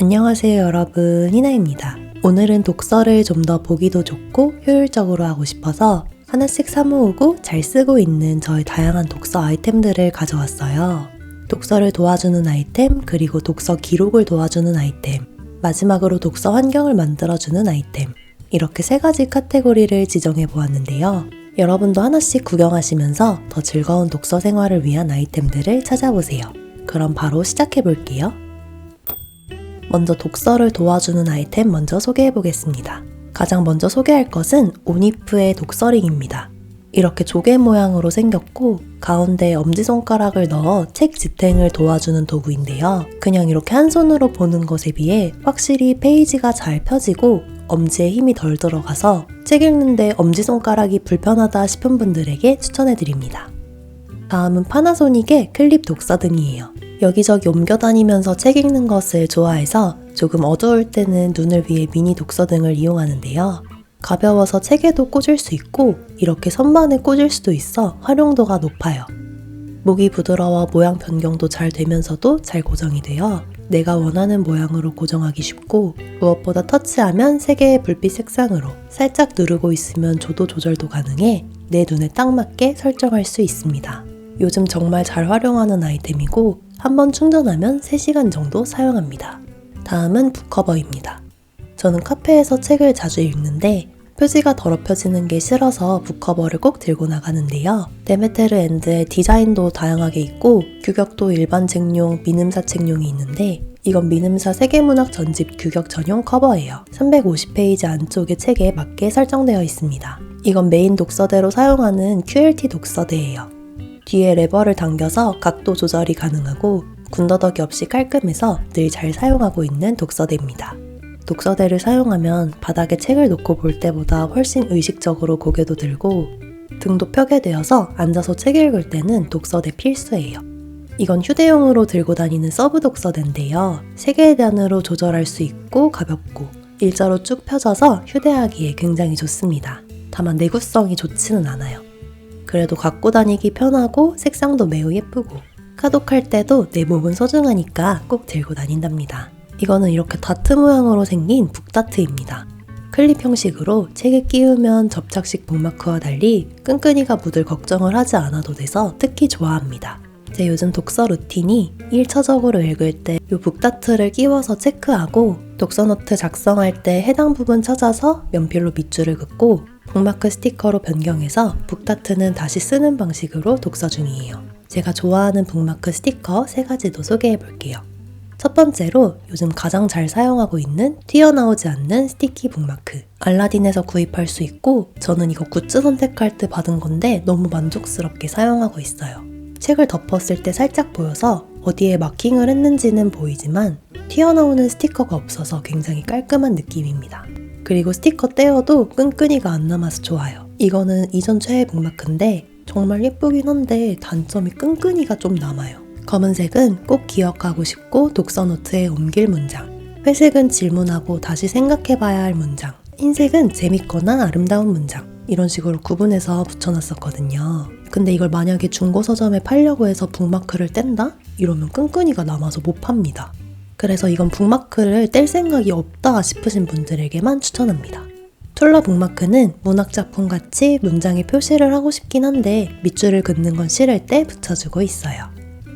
안녕하세요 여러분, 희나입니다. 오늘은 독서를 좀 더 보기도 좋고 효율적으로 하고 싶어서 하나씩 사모으고 잘 쓰고 있는 저의 다양한 독서 아이템들을 가져왔어요. 독서를 도와주는 아이템, 그리고 독서 기록을 도와주는 아이템, 마지막으로 독서 환경을 만들어주는 아이템, 이렇게 세 가지 카테고리를 지정해 보았는데요. 여러분도 하나씩 구경하시면서 더 즐거운 독서 생활을 위한 아이템들을 찾아보세요. 그럼 바로 시작해 볼게요. 먼저 독서를 도와주는 아이템 먼저 소개해 보겠습니다. 가장 먼저 소개할 것은 오니프의 독서링입니다. 이렇게 조개 모양으로 생겼고 가운데에 엄지손가락을 넣어 책 지탱을 도와주는 도구인데요. 그냥 이렇게 한 손으로 보는 것에 비해 확실히 페이지가 잘 펴지고 엄지에 힘이 덜 들어가서 책 읽는데 엄지손가락이 불편하다 싶은 분들에게 추천해드립니다. 다음은 파나소닉의 클립 독서등이에요. 여기저기 옮겨다니면서 책 읽는 것을 좋아해서 조금 어두울 때는 눈을 위해 미니 독서등을 이용하는데요. 가벼워서 책에도 꽂을 수 있고 이렇게 선반에 꽂을 수도 있어 활용도가 높아요. 목이 부드러워 모양 변경도 잘 되면서도 잘 고정이 되어 내가 원하는 모양으로 고정하기 쉽고 무엇보다 터치하면 3개의 불빛 색상으로 살짝 누르고 있으면 조도 조절도 가능해 내 눈에 딱 맞게 설정할 수 있습니다. 요즘 정말 잘 활용하는 아이템이고 한번 충전하면 3시간 정도 사용합니다. 다음은 북커버입니다. 저는 카페에서 책을 자주 읽는데 표지가 더럽혀지는 게 싫어서 북커버를 꼭 들고 나가는데요. 데메테르 앤드의 디자인도 다양하게 있고 규격도 일반 책용, 미음사 책용이 있는데 이건 미음사 세계문학 전집 규격 전용 커버예요. 350페이지 안쪽의 책에 맞게 설정되어 있습니다. 이건 메인 독서대로 사용하는 QLT 독서대예요. 뒤에 레버를 당겨서 각도 조절이 가능하고 군더더기 없이 깔끔해서 늘 잘 사용하고 있는 독서대입니다. 독서대를 사용하면 바닥에 책을 놓고 볼 때보다 훨씬 의식적으로 고개도 들고 등도 펴게 되어서 앉아서 책 읽을 때는 독서대 필수예요. 이건 휴대용으로 들고 다니는 서브 독서대인데요. 세계단으로 조절할 수 있고 가볍고 일자로 쭉 펴져서 휴대하기에 굉장히 좋습니다. 다만 내구성이 좋지는 않아요. 그래도 갖고 다니기 편하고 색상도 매우 예쁘고 카독할 때도 내 몸은 소중하니까 꼭 들고 다닌답니다. 이거는 이렇게 다트 모양으로 생긴 북다트입니다. 클립 형식으로 책에 끼우면 접착식 북마크와 달리 끈끈이가 묻을 걱정을 하지 않아도 돼서 특히 좋아합니다. 제 요즘 독서 루틴이 1차적으로 읽을 때 이 북다트를 끼워서 체크하고 독서노트 작성할 때 해당 부분 찾아서 연필로 밑줄을 긋고 북마크 스티커로 변경해서 북다트는 다시 쓰는 방식으로 독서 중이에요. 제가 좋아하는 북마크 스티커 3가지도 소개해 볼게요. 첫 번째로 요즘 가장 잘 사용하고 있는 튀어나오지 않는 스티키 북마크. 알라딘에서 구입할 수 있고 저는 이거 굿즈 선택할 때 받은 건데 너무 만족스럽게 사용하고 있어요. 책을 덮었을 때 살짝 보여서 어디에 마킹을 했는지는 보이지만 튀어나오는 스티커가 없어서 굉장히 깔끔한 느낌입니다. 그리고 스티커 떼어도 끈끈이가 안 남아서 좋아요. 이거는 이전 최애 북마크인데 정말 예쁘긴 한데 단점이 끈끈이가 좀 남아요. 검은색은 꼭 기억하고 싶고 독서노트에 옮길 문장, 회색은 질문하고 다시 생각해봐야 할 문장, 흰색은 재밌거나 아름다운 문장, 이런 식으로 구분해서 붙여놨었거든요. 근데 이걸 만약에 중고 서점에 팔려고 해서 북마크를 뗀다? 이러면 끈끈이가 남아서 못 팝니다. 그래서 이건 북마크를 뗄 생각이 없다 싶으신 분들에게만 추천합니다. 툴러 북마크는 문학작품같이 문장에 표시를 하고 싶긴 한데 밑줄을 긋는 건 싫을 때 붙여주고 있어요.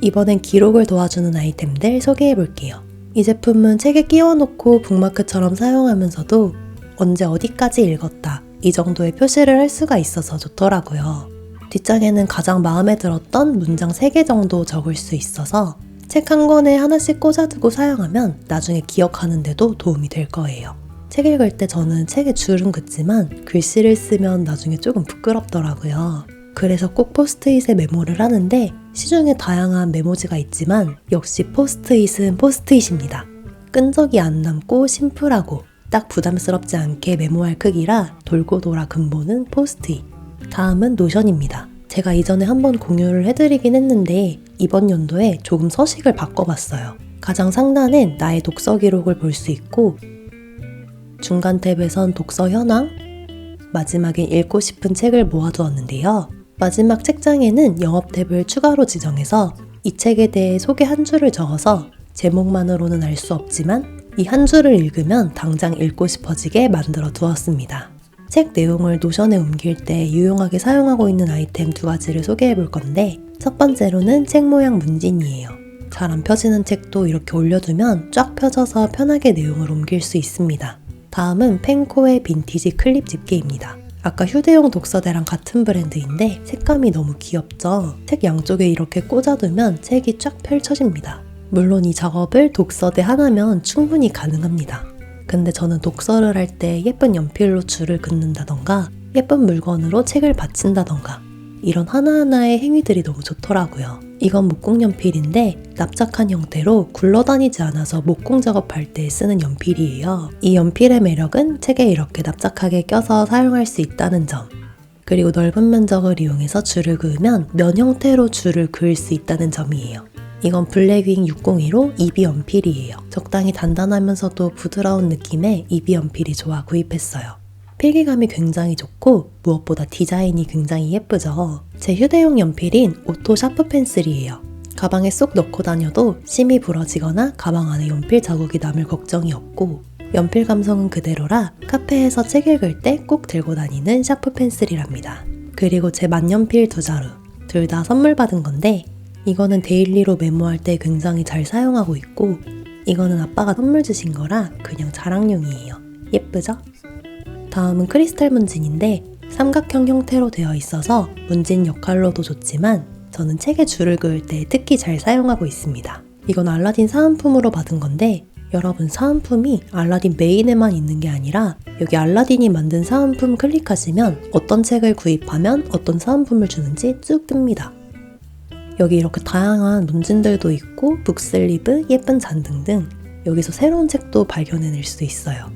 이번엔 기록을 도와주는 아이템들 소개해볼게요. 이 제품은 책에 끼워놓고 북마크처럼 사용하면서도 언제 어디까지 읽었다 이 정도의 표시를 할 수가 있어서 좋더라고요. 뒷장에는 가장 마음에 들었던 문장 3개 정도 적을 수 있어서 책 한 권에 하나씩 꽂아두고 사용하면 나중에 기억하는 데도 도움이 될 거예요. 책 읽을 때 저는 책에 줄은 긋지만 글씨를 쓰면 나중에 조금 부끄럽더라고요. 그래서 꼭 포스트잇에 메모를 하는데 시중에 다양한 메모지가 있지만 역시 포스트잇은 포스트잇입니다. 끈적이 안 남고 심플하고 딱 부담스럽지 않게 메모할 크기라 돌고 돌아 근본은 포스트잇. 다음은 노션입니다. 제가 이전에 한번 공유를 해드리긴 했는데 이번 연도에 조금 서식을 바꿔봤어요. 가장 상단엔 나의 독서 기록을 볼 수 있고 중간 탭에선 독서 현황, 마지막엔 읽고 싶은 책을 모아두었는데요. 마지막 책장에는 영업 탭을 추가로 지정해서 이 책에 대해 소개 한 줄을 적어서 제목만으로는 알 수 없지만 이 한 줄을 읽으면 당장 읽고 싶어지게 만들어 두었습니다. 책 내용을 노션에 옮길 때 유용하게 사용하고 있는 아이템 2가지를 소개해 볼 건데, 첫 번째로는 책 모양 문진이에요. 잘 안 펴지는 책도 이렇게 올려두면 쫙 펴져서 편하게 내용을 옮길 수 있습니다. 다음은 펜코의 빈티지 클립 집게입니다. 아까 휴대용 독서대랑 같은 브랜드인데 색감이 너무 귀엽죠? 책 양쪽에 이렇게 꽂아두면 책이 쫙 펼쳐집니다. 물론 이 작업을 독서대 하나면 충분히 가능합니다. 근데 저는 독서를 할 때 예쁜 연필로 줄을 긋는다던가 예쁜 물건으로 책을 받친다던가 이런 하나하나의 행위들이 너무 좋더라고요. 이건 목공연필인데 납작한 형태로 굴러다니지 않아서 목공 작업할 때 쓰는 연필이에요. 이 연필의 매력은 책에 이렇게 납작하게 껴서 사용할 수 있다는 점, 그리고 넓은 면적을 이용해서 줄을 그으면 면 형태로 줄을 그을 수 있다는 점이에요. 이건 블랙윙 602로 이비 연필이에요. 적당히 단단하면서도 부드러운 느낌의 이비 연필이 좋아 구입했어요. 필기감이 굉장히 좋고 무엇보다 디자인이 굉장히 예쁘죠. 제 휴대용 연필인 오토 샤프 펜슬이에요. 가방에 쏙 넣고 다녀도 심이 부러지거나 가방 안에 연필 자국이 남을 걱정이 없고, 연필 감성은 그대로라 카페에서 책 읽을 때 꼭 들고 다니는 샤프 펜슬이랍니다. 그리고 제 만년필 2자루, 둘 다 선물 받은 건데, 이거는 데일리로 메모할 때 굉장히 잘 사용하고 있고, 이거는 아빠가 선물 주신 거라 그냥 자랑용이에요. 예쁘죠? 다음은 크리스탈 문진인데 삼각형 형태로 되어 있어서 문진 역할로도 좋지만 저는 책에 줄을 그을 때 특히 잘 사용하고 있습니다. 이건 알라딘 사은품으로 받은 건데, 여러분 사은품이 알라딘 메인에만 있는 게 아니라 여기 알라딘이 만든 사은품 클릭하시면 어떤 책을 구입하면 어떤 사은품을 주는지 쭉 뜹니다. 여기 이렇게 다양한 문진들도 있고 북슬리브, 예쁜 잔 등등 여기서 새로운 책도 발견해낼 수 있어요.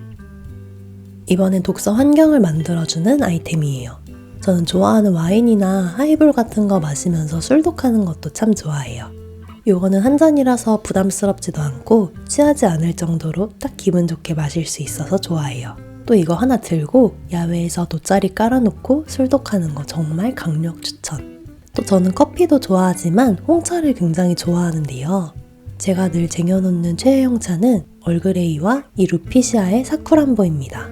이번엔 독서 환경을 만들어주는 아이템이에요. 저는 좋아하는 와인이나 하이볼 같은 거 마시면서 술독하는 것도 참 좋아해요. 이거는 한 잔이라서 부담스럽지도 않고 취하지 않을 정도로 딱 기분 좋게 마실 수 있어서 좋아해요. 또 이거 하나 들고 야외에서 돗자리 깔아놓고 술독하는 거 정말 강력 추천. 또 저는 커피도 좋아하지만 홍차를 굉장히 좋아하는데요. 제가 늘 쟁여놓는 최애용 차는 얼그레이와 이 루피시아의 사쿠란보입니다.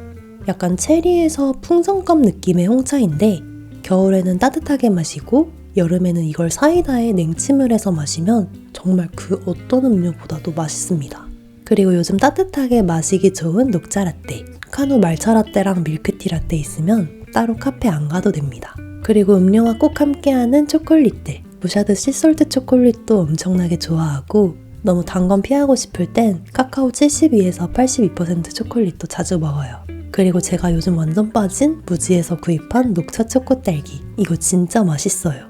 약간 체리에서 풍선껌 느낌의 홍차인데 겨울에는 따뜻하게 마시고 여름에는 이걸 사이다에 냉침을 해서 마시면 정말 그 어떤 음료보다도 맛있습니다. 그리고 요즘 따뜻하게 마시기 좋은 녹차 라떼, 카누 말차 라떼랑 밀크티 라떼 있으면 따로 카페 안 가도 됩니다. 그리고 음료와 꼭 함께하는 초콜릿들, 무샤드 씨솔트 초콜릿도 엄청나게 좋아하고, 너무 단 건 피하고 싶을 땐 카카오 72에서 82% 초콜릿도 자주 먹어요. 그리고 제가 요즘 완전 빠진 무지에서 구입한 녹차 초코 딸기, 이거 진짜 맛있어요.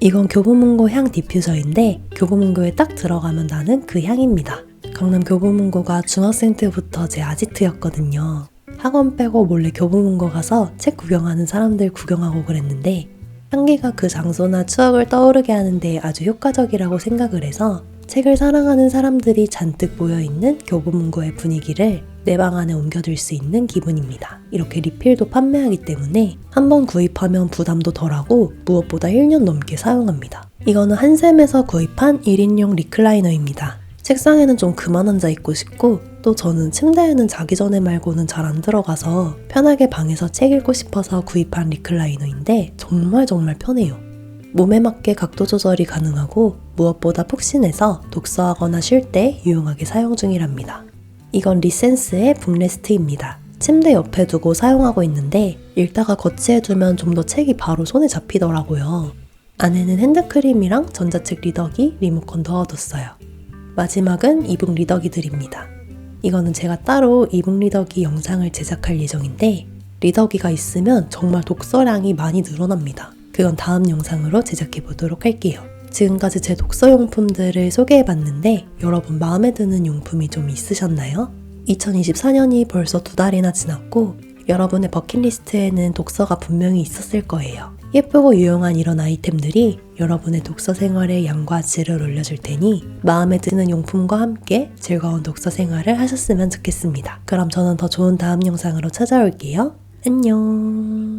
이건 교보문고 향 디퓨저인데 교보문고에 딱 들어가면 나는 그 향입니다. 강남 교보문고가 중학생 때부터 제 아지트였거든요. 학원 빼고 몰래 교보문고 가서 책 구경하는 사람들 구경하고 그랬는데 향기가 그 장소나 추억을 떠오르게 하는데 아주 효과적이라고 생각을 해서 책을 사랑하는 사람들이 잔뜩 모여있는 교보문고의 분위기를 내 방 안에 옮겨둘 수 있는 기분입니다. 이렇게 리필도 판매하기 때문에 한번 구입하면 부담도 덜하고 무엇보다 1년 넘게 사용합니다. 이거는 한샘에서 구입한 1인용 리클라이너입니다. 책상에는 좀 그만 앉아 있고 싶고, 또 저는 침대에는 자기 전에 말고는 잘 안 들어가서 편하게 방에서 책 읽고 싶어서 구입한 리클라이너인데 정말 편해요. 몸에 맞게 각도 조절이 가능하고 무엇보다 푹신해서 독서하거나 쉴 때 유용하게 사용 중이랍니다. 이건 리센스의 붐레스트입니다. 침대 옆에 두고 사용하고 있는데 읽다가 거치해두면 좀 더 책이 바로 손에 잡히더라고요. 안에는 핸드크림이랑 전자책 리더기, 리모컨 넣어뒀어요. 마지막은 이북 리더기들입니다. 이거는 제가 따로 이북 리더기 영상을 제작할 예정인데 리더기가 있으면 정말 독서량이 많이 늘어납니다. 그건 다음 영상으로 제작해보도록 할게요. 지금까지 제 독서용품들을 소개해봤는데 여러분 마음에 드는 용품이 좀 있으셨나요? 2024년이 벌써 2달이나 지났고 여러분의 버킷리스트에는 독서가 분명히 있었을 거예요. 예쁘고 유용한 이런 아이템들이 여러분의 독서 생활의 양과 질을 올려줄 테니 마음에 드는 용품과 함께 즐거운 독서 생활을 하셨으면 좋겠습니다. 그럼 저는 더 좋은 다음 영상으로 찾아올게요. 안녕.